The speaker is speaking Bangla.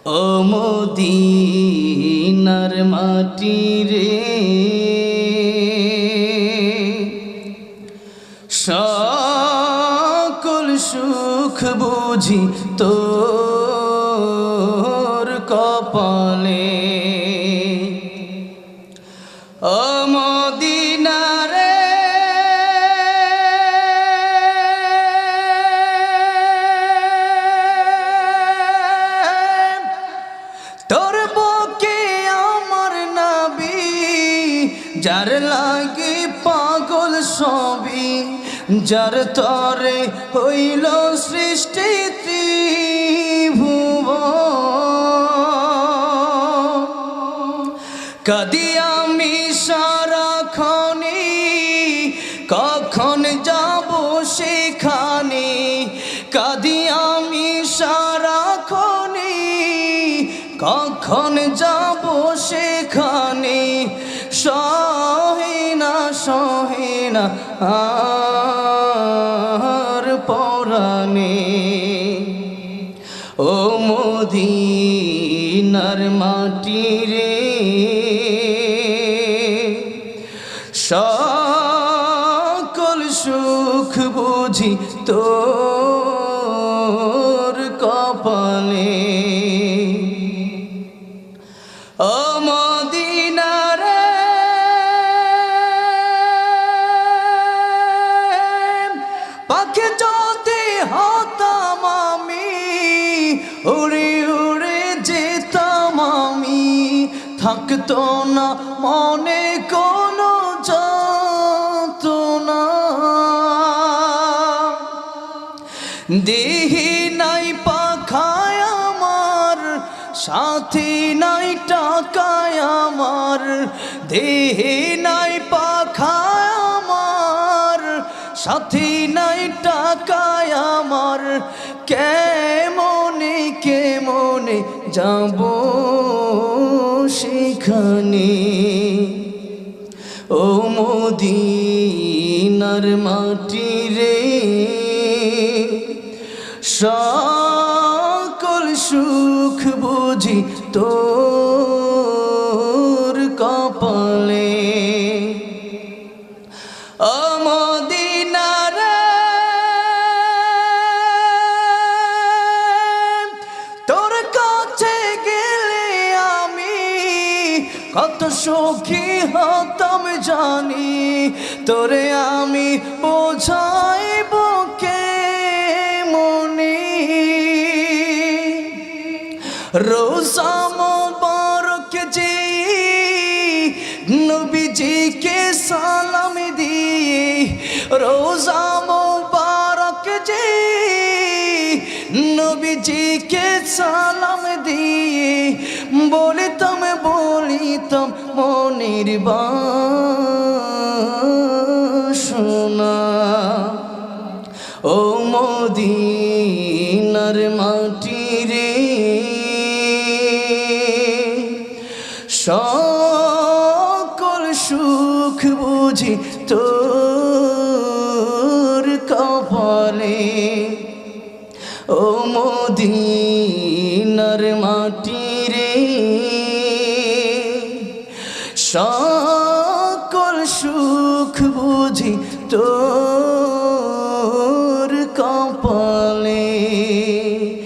ও মদিনার মাটি রে, সকল সুখ বুঝি তোর কপালে। ও মদিনা রে, তোর বুকে আমার নবী, যার লাগি পাগল সবই, যার তরে হইল সৃষ্টি ত্রিভুবন। কাঁদি আমি সারাক্ষণে, কখন যাব সেখানে। কাঁদি আমি সারাক্ষণে, কখন যাব সেখানে। সহে না আর পরাণে। ও মদিনার মাটি রে, সকল সুখ বুঝি তোর কপালে। ও মদিনা রে, পাখি যদি হতাম আমি, উড়ে উড়ে যেতাম আমি। থাকতো না মনে কোনো যন্ত্রণা। দেহি নাই পাখায় আমার, সাথী নাই টাকায় আমার। দেহি নাই পাখায় আমার, সাথী নাই টাকায় আমার। কেমনে কেমনে যাব সেখানে। ও মদিনার মাটি রে, সকল সুখ বুঝি তোর কপালে। ও মদিনা রে, তোর কাছে গেলে আমি কত সুখী হতাম জানি। তোরে আমি বোঝাইব কেমনে। রোজা মোবারক যে নবীজিকে সালাম দিয়ে, রোজা মোবারক যে নবীজিকে সালাম দিয়ে, বলিতাম মনের বাসনা। ও মদিনার মাটি রে, সকল সুখ বুঝি তোর কপালে। ও মদিনার মাটি রে,